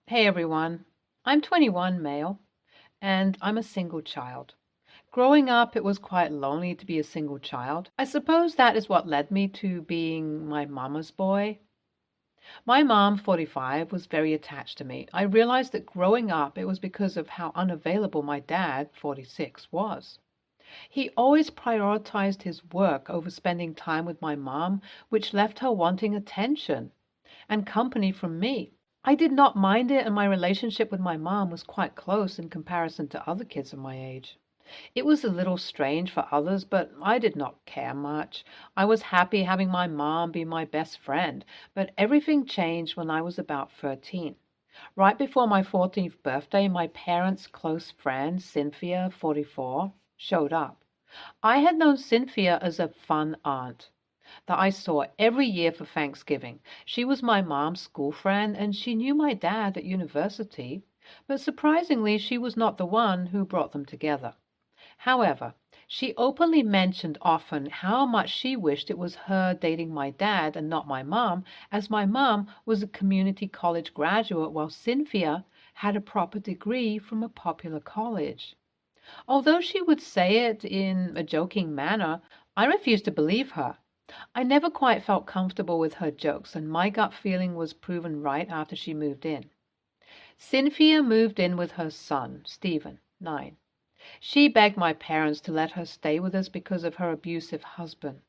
Hey everyone, I'm 21 male, and I'm a single child. Growing up, it was quite lonely to be a single child. I suppose that is what led me to being my mama's boy. My mom, 45, was very attached to me. I realized that growing up, it was because of how unavailable my dad, 46, was. He always prioritized his work over spending time with my mom, which left her wanting attention and company from me. I did not mind it, and my relationship with my mom was quite close in comparison to other kids of my age. It was a little strange for others, but I did not care much. I was happy having my mom be my best friend, but everything changed when I was about 13. Right before my 14th birthday, my parents' close friend, Cynthia, 44, showed up. I had known Cynthia as a fun aunt that I saw every year for Thanksgiving. She was my mom's school friend, and she knew my dad at university, but surprisingly, she was not the one who brought them together. However, she openly mentioned often how much she wished it was her dating my dad and not my mom, as my mom was a community college graduate while Cynthia had a proper degree from a popular college. Although she would say it in a joking manner, I refused to believe her. I never quite felt comfortable with her jokes, and my gut feeling was proven right after she moved in. Cynthia moved in with her son, Stephen, 9. She begged my parents to let her stay with us because of her abusive husband.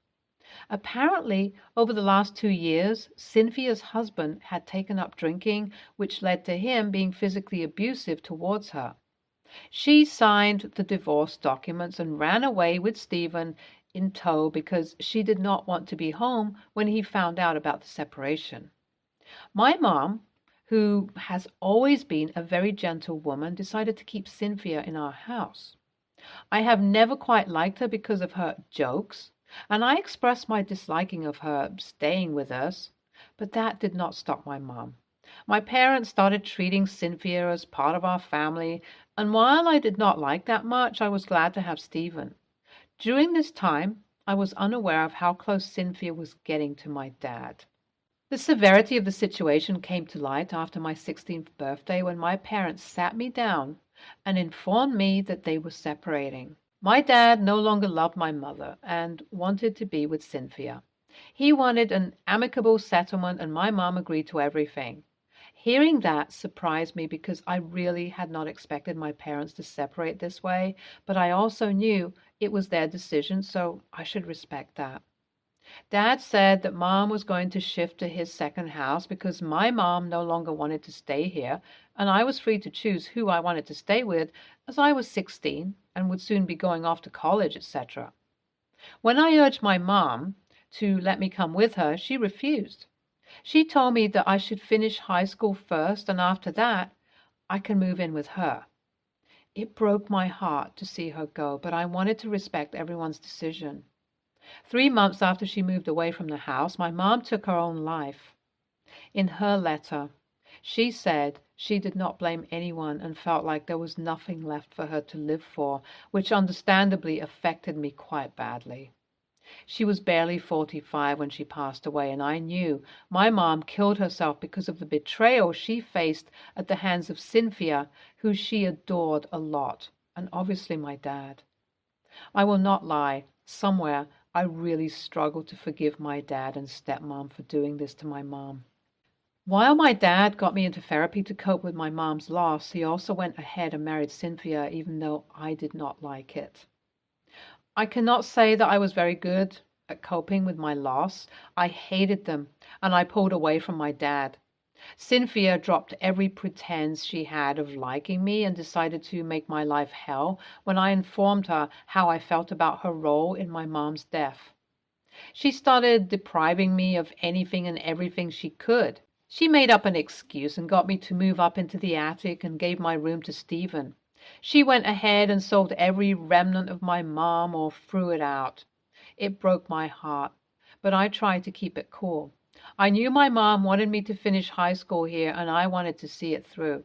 Apparently, over the last 2 years, Cynthia's husband had taken up drinking, which led to him being physically abusive towards her. She signed the divorce documents and ran away with Stephen in tow because she did not want to be home when he found out about the separation. My mom, who has always been a very gentle woman, decided to keep Cynthia in our house. I have never quite liked her because of her jokes, and I expressed my disliking of her staying with us, but that did not stop my mom. My parents started treating Cynthia as part of our family, and while I did not like that much, I was glad to have Stephen. During this time, I was unaware of how close Cynthia was getting to my dad. The severity of the situation came to light after my 16th birthday when my parents sat me down and informed me that they were separating. My dad no longer loved my mother and wanted to be with Cynthia. He wanted an amicable settlement, and my mom agreed to everything. Hearing that surprised me because I really had not expected my parents to separate this way, but I also knew it was their decision, so I should respect that. Dad said that mom was going to shift to his second house because my mom no longer wanted to stay here, and I was free to choose who I wanted to stay with as I was 16 and would soon be going off to college, etc. When I urged my mom to let me come with her, she refused. She told me that I should finish high school first, and after that, I can move in with her. It broke my heart to see her go, but I wanted to respect everyone's decision. 3 months after she moved away from the house, my mom took her own life. In her letter, she said she did not blame anyone and felt like there was nothing left for her to live for, which understandably affected me quite badly. She was barely 45 when she passed away, and I knew my mom killed herself because of the betrayal she faced at the hands of Cynthia, who she adored a lot, and obviously my dad. I will not lie, somewhere I really struggled to forgive my dad and stepmom for doing this to my mom. While my dad got me into therapy to cope with my mom's loss, he also went ahead and married Cynthia, even though I did not like it. I cannot say that I was very good at coping with my loss. I hated them, and I pulled away from my dad. Cynthia dropped every pretense she had of liking me and decided to make my life hell when I informed her how I felt about her role in my mom's death. She started depriving me of anything and everything she could. She made up an excuse and got me to move up into the attic and gave my room to Stephen. She went ahead and sold every remnant of my mom or threw it out. It broke my heart, but I tried to keep it cool. I knew my mom wanted me to finish high school here, and I wanted to see it through.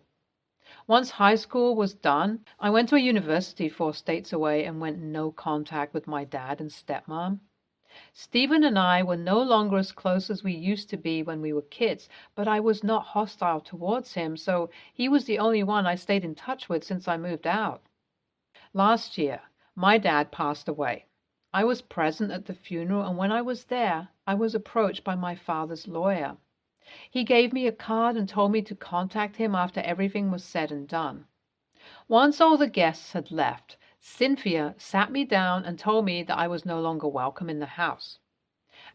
Once high school was done, I went to a university 4 states away and went no contact with my dad and stepmom. Stephen and I were no longer as close as we used to be when we were kids, but I was not hostile towards him, so he was the only one I stayed in touch with since I moved out. Last year, my dad passed away. I was present at the funeral, and when I was there, I was approached by my father's lawyer. He gave me a card and told me to contact him after everything was said and done. Once all the guests had left, Cynthia sat me down and told me that I was no longer welcome in the house.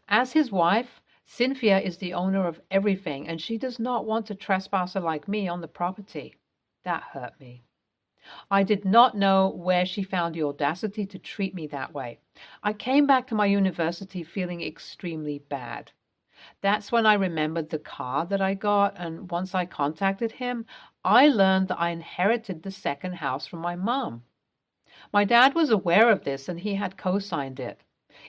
As his wife, Cynthia is the owner of everything, and she does not want a trespasser like me on the property. That hurt me. I did not know where she found the audacity to treat me that way. I came back to my university feeling extremely bad. That's when I remembered the card that I got, and once I contacted him, I learned that I inherited the second house from my mom. My dad was aware of this, and he had co-signed it.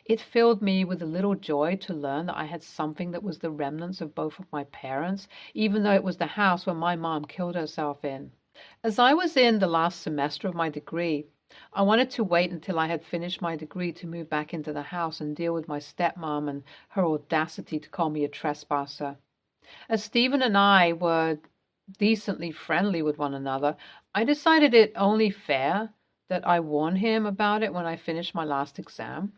It filled me with a little joy to learn that I had something that was the remnants of both of my parents, even though it was the house where my mom killed herself in. As I was in the last semester of my degree, I wanted to wait until I had finished my degree to move back into the house and deal with my stepmom and her audacity to call me a trespasser. As Stephen and I were decently friendly with one another, I decided it only fair that I warn him about it when I finished my last exam.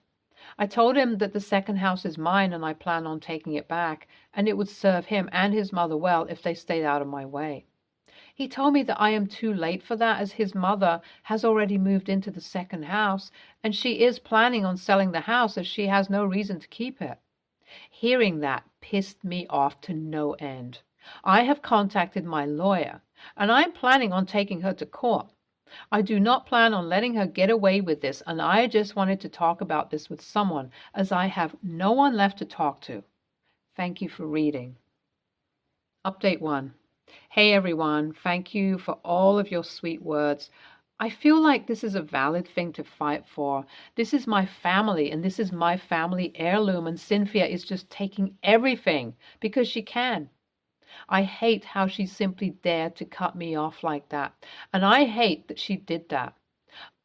I told him that the second house is mine and I plan on taking it back, and it would serve him and his mother well if they stayed out of my way. He told me that I am too late for that, as his mother has already moved into the second house, and she is planning on selling the house as she has no reason to keep it. Hearing that pissed me off to no end. I have contacted my lawyer, and I'm planning on taking her to court. I do not plan on letting her get away with this, and I just wanted to talk about this with someone, as I have no one left to talk to. Thank you for reading. Update 1. Hey everyone, thank you for all of your sweet words. I feel like this is a valid thing to fight for. This is my family, and this is my family heirloom, and Cynthia is just taking everything because she can. I hate how she simply dared to cut me off like that, and I hate that she did that.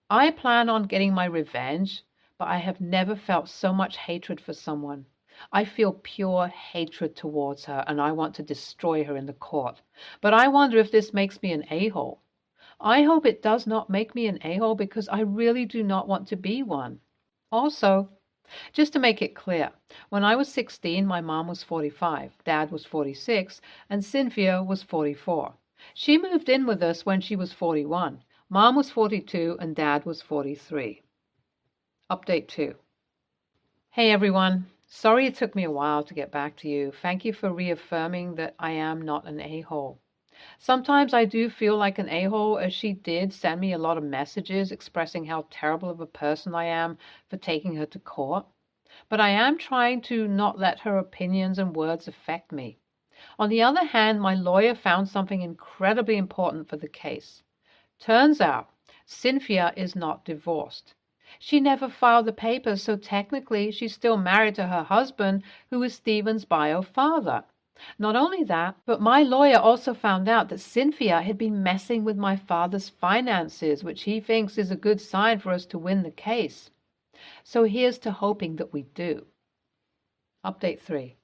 I plan on getting my revenge, but I have never felt so much hatred for someone. I feel pure hatred towards her, and I want to destroy her in the court. But I wonder if this makes me an a-hole. I hope it does not make me an a-hole, because I really do not want to be one. Also, just to make it clear, when I was 16, my mom was 45, Dad was 46, and Cynthia was 44. She moved in with us when she was 41. Mom was 42, and Dad was 43. Update 2. Hey everyone. Sorry it took me a while to get back to you. Thank you for reaffirming that I am not an a-hole. Sometimes I do feel like an a-hole, as she did send me a lot of messages expressing how terrible of a person I am for taking her to court. But I am trying to not let her opinions and words affect me. On the other hand, my lawyer found something incredibly important for the case. Turns out, Cynthia is not divorced. She never filed the papers, so technically she's still married to her husband, who is Stephen's bio father. Not only that, but my lawyer also found out that Cynthia had been messing with my father's finances, which he thinks is a good sign for us to win the case. So here's to hoping that we do. Update 3.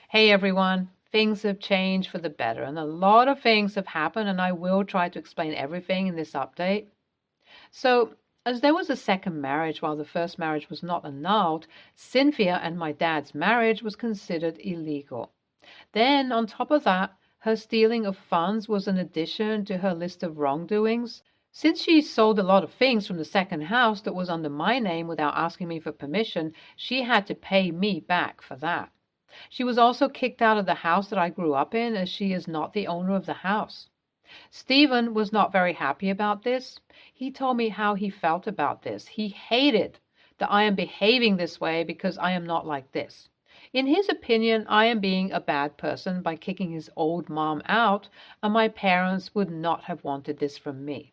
Hey everyone, things have changed for the better, and a lot of things have happened, and I will try to explain everything in this update. So, as there was a second marriage while the first marriage was not annulled, Cynthia and my dad's marriage was considered illegal. Then, on top of that, her stealing of funds was an addition to her list of wrongdoings. Since she sold a lot of things from the second house that was under my name without asking me for permission, she had to pay me back for that. She was also kicked out of the house that I grew up in, as she is not the owner of the house. Stephen was not very happy about this. He told me how he felt about this. He hated that I am behaving this way because I am not like this. In his opinion, I am being a bad person by kicking his old mom out, and my parents would not have wanted this from me.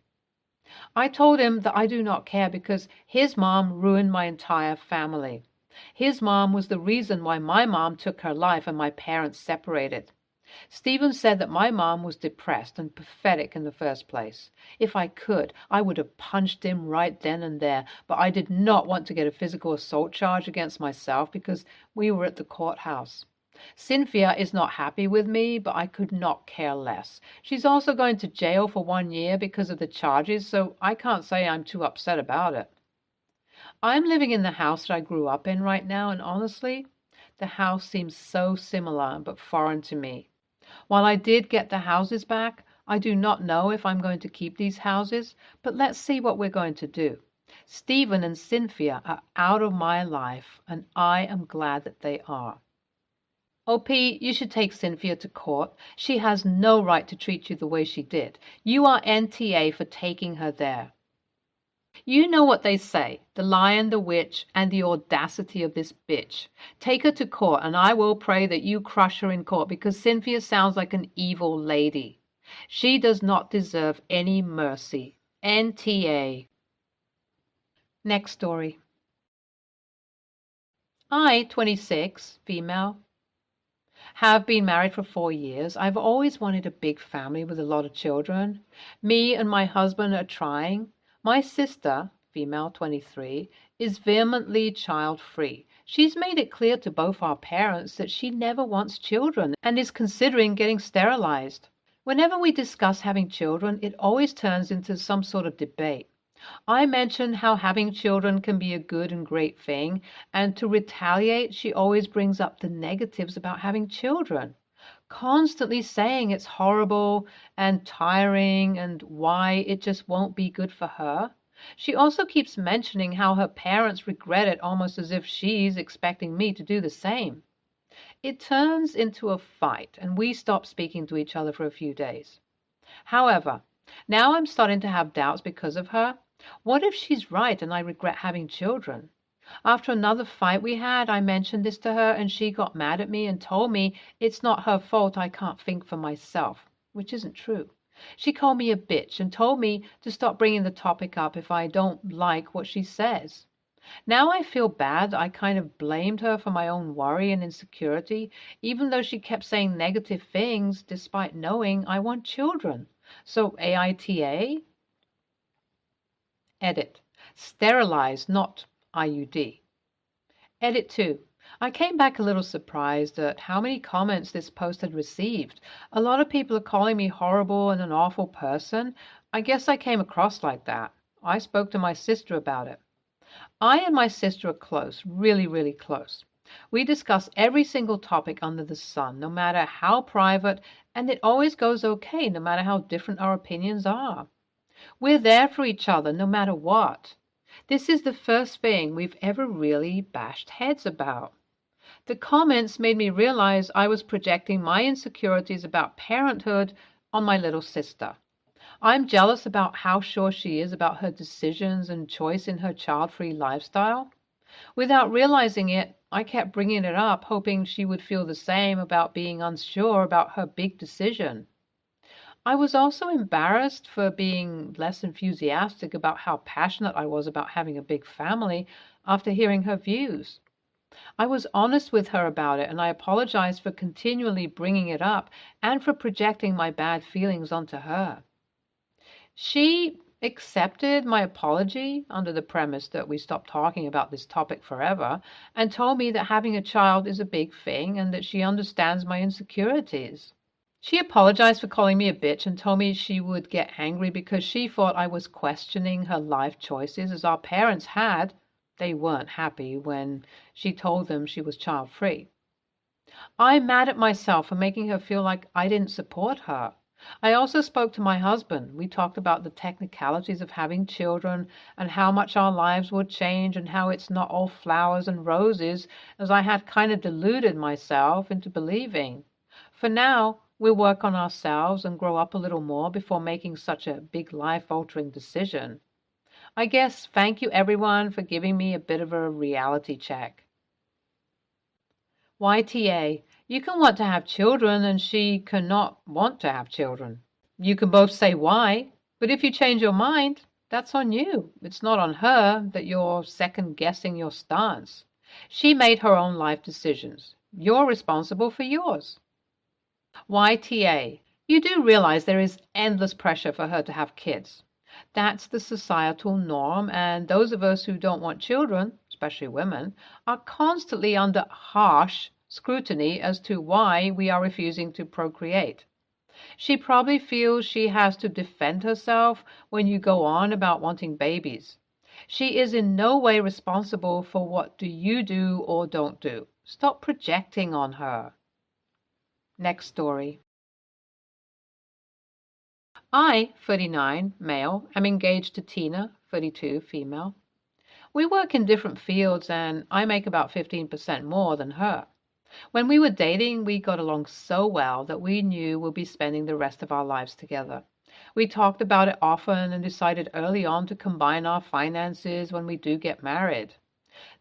I told him that I do not care because his mom ruined my entire family. His mom was the reason why my mom took her life and my parents separated. Stephen said that my mom was depressed and pathetic in the first place. If I could, I would have punched him right then and there, but I did not want to get a physical assault charge against myself because we were at the courthouse. Cynthia is not happy with me, but I could not care less. She's also going to jail for 1 year because of the charges, so I can't say I'm too upset about it. I'm living in the house that I grew up in right now, and honestly, the house seems so similar but foreign to me. While I did get the houses back, I do not know if I'm going to keep these houses, but let's see what we're going to do. Stephen and Cynthia are out of my life, and I am glad that they are. Oh, Pete, you should take Cynthia to court. She has no right to treat you the way she did. You are NTA for taking her there. You know what they say, the lion, the witch, and the audacity of this bitch. Take her to court, and I will pray that you crush her in court, because Cynthia sounds like an evil lady. She does not deserve any mercy. NTA. Next story. I, 26, female, have been married for 4 years. I've always wanted a big family with a lot of children. Me and my husband are trying. My sister, female 23, is vehemently child-free. She's made it clear to both our parents that she never wants children and is considering getting sterilized. Whenever we discuss having children, it always turns into some sort of debate. I mention how having children can be a good and great thing, and to retaliate, she always brings up the negatives about having children, constantly saying it's horrible and tiring and why it just won't be good for her. She also keeps mentioning how her parents regret it, almost as if she's expecting me to do the same. It turns into a fight, and we stop speaking to each other for a few days. However, now I'm starting to have doubts because of her. What if she's right and I regret having children? After another fight we had, I mentioned this to her, and she got mad at me and told me it's not her fault I can't think for myself, which isn't true. She called me a bitch and told me to stop bringing the topic up if I don't like what she says. Now I feel bad. I kind of blamed her for my own worry and insecurity, even though she kept saying negative things despite knowing I want children. So AITA? Edit. Sterilize, not IUD. Edit 2. I came back a little surprised at how many comments this post had received. A lot of people are calling me horrible and an awful person. I guess I came across like that. I spoke to my sister about it. I and my sister are close, really, really close. We discuss every single topic under the sun, no matter how private, and it always goes okay, no matter how different our opinions are. We're there for each other, no matter what. This is the first thing we've ever really bashed heads about. The comments made me realize I was projecting my insecurities about parenthood on my little sister. I'm jealous about how sure she is about her decisions and choice in her child-free lifestyle. Without realizing it, I kept bringing it up, hoping she would feel the same about being unsure about her big decision. I was also embarrassed for being less enthusiastic about how passionate I was about having a big family after hearing her views. I was honest with her about it, and I apologized for continually bringing it up and for projecting my bad feelings onto her. She accepted my apology under the premise that we stopped talking about this topic forever, and told me that having a child is a big thing and that she understands my insecurities. She apologized for calling me a bitch and told me she would get angry because she thought I was questioning her life choices as our parents had. They weren't happy when she told them she was child-free. I'm mad at myself for making her feel like I didn't support her. I also spoke to my husband. We talked about the technicalities of having children and how much our lives would change and how it's not all flowers and roses, as I had kind of deluded myself into believing. For now, we'll work on ourselves and grow up a little more before making such a big life-altering decision. I guess thank you everyone for giving me a bit of a reality check. YTA, you can want to have children and she cannot want to have children. You can both say why, but if you change your mind, that's on you. It's not on her that you're second-guessing your stance. She made her own life decisions. You're responsible for yours. YTA, you do realize there is endless pressure for her to have kids. That's the societal norm, and those of us who don't want children, especially women, are constantly under harsh scrutiny as to why we are refusing to procreate. She probably feels she has to defend herself when you go on about wanting babies. She is in no way responsible for what you do or don't do. Stop projecting on her. Next story. I, 39, male, am engaged to Tina, 32, female. We work in different fields and I make about 15% more than her. When we were dating, we got along so well that we knew we'll be spending the rest of our lives together. We talked about it often and decided early on to combine our finances when we do get married.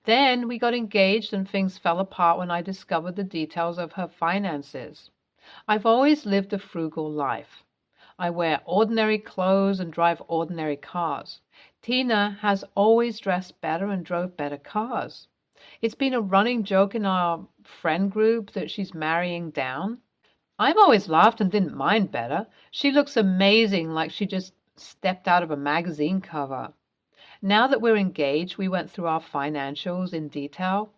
Then we got engaged and things fell apart when I discovered the details of her finances. I've always lived a frugal life. I wear ordinary clothes and drive ordinary cars. Tina has always dressed better and drove better cars. It's been a running joke in our friend group that she's marrying down. I've always laughed and didn't mind better. She looks amazing, like she just stepped out of a magazine cover. Now that we're engaged, we went through our financials in detail.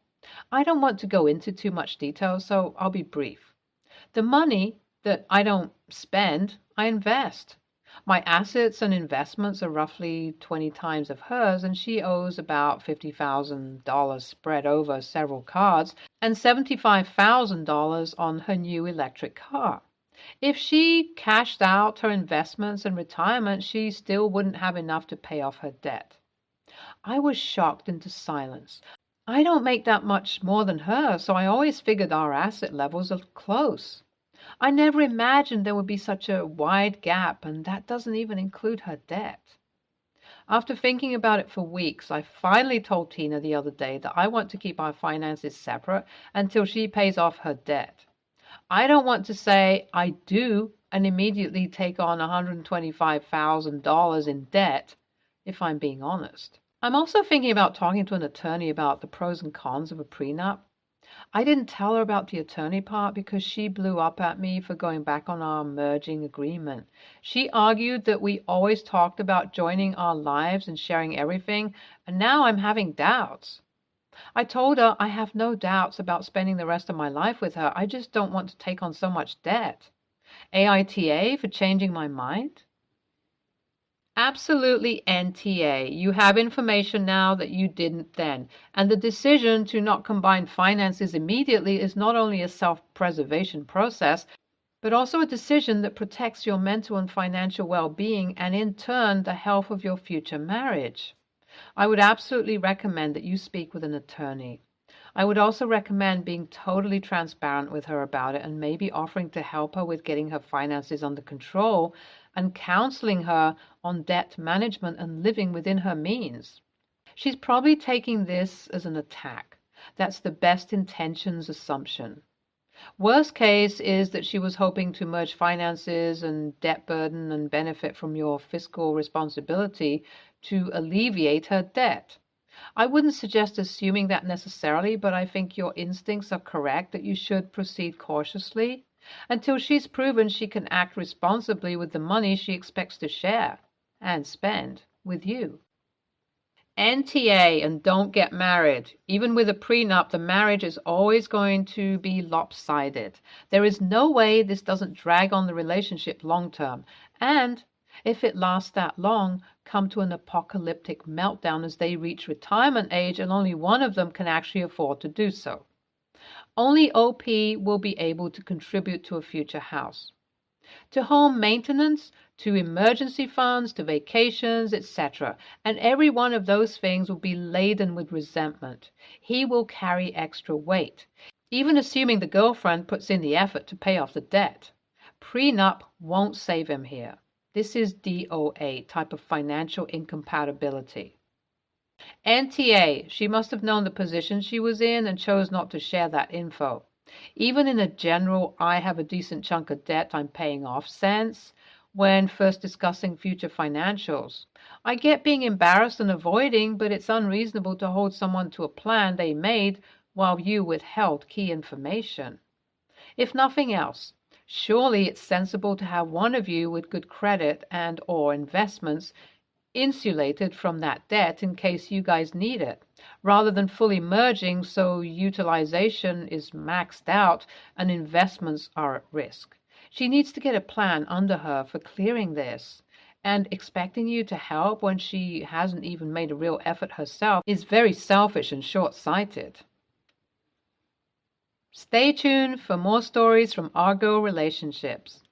I don't want to go into too much detail, so I'll be brief. The money that I don't spend, I invest. My assets and investments are roughly 20 times of hers, and she owes about $50,000 spread over several cards and $75,000 on her new electric car. If she cashed out her investments and retirement, she still wouldn't have enough to pay off her debt. I was shocked into silence. I don't make that much more than her, so I always figured our asset levels are close. I never imagined there would be such a wide gap, and that doesn't even include her debt. After thinking about it for weeks, I finally told Tina the other day that I want to keep our finances separate until she pays off her debt. I don't want to say I do and immediately take on $125,000 in debt, if I'm being honest. I'm also thinking about talking to an attorney about the pros and cons of a prenup. I didn't tell her about the attorney part because she blew up at me for going back on our merging agreement. She argued that we always talked about joining our lives and sharing everything, and now I'm having doubts. I told her I have no doubts about spending the rest of my life with her. I just don't want to take on so much debt. AITA for changing my mind? Absolutely NTA. You have information now that you didn't then. And the decision to not combine finances immediately is not only a self-preservation process, but also a decision that protects your mental and financial well-being and in turn the health of your future marriage. I would absolutely recommend that you speak with an attorney. I would also recommend being totally transparent with her about it and maybe offering to help her with getting her finances under control and counseling her on debt management and living within her means. She's probably taking this as an attack. That's the best intentions assumption. Worst case is that she was hoping to merge finances and debt burden and benefit from your fiscal responsibility to alleviate her debt. I wouldn't suggest assuming that necessarily, but I think your instincts are correct that you should proceed cautiously until she's proven she can act responsibly with the money she expects to share and spend with you. NTA and don't get married. Even with a prenup, the marriage is always going to be lopsided. There is no way this doesn't drag on the relationship long term, and if it lasts that long, come to an apocalyptic meltdown as they reach retirement age and only one of them can actually afford to do so. Only OP will be able to contribute to a future house. To home maintenance, to emergency funds, to vacations, etc. And every one of those things will be laden with resentment. He will carry extra weight, even assuming the girlfriend puts in the effort to pay off the debt. Prenup won't save him here. This is DOA, type of financial incompatibility. NTA, she must have known the position she was in and chose not to share that info. Even in a general, I have a decent chunk of debt I'm paying off sense, when first discussing future financials. I get being embarrassed and avoiding, but it's unreasonable to hold someone to a plan they made while you withheld key information. If nothing else, Surely it's sensible to have one of you with good credit and or investments insulated from that debt in case you guys need it, rather than fully merging so utilization is maxed out and investments are at risk. She needs to get a plan under her for clearing this. And expecting you to help when she hasn't even made a real effort herself is very selfish and short-sighted. Stay tuned for more stories from Argo Relationships.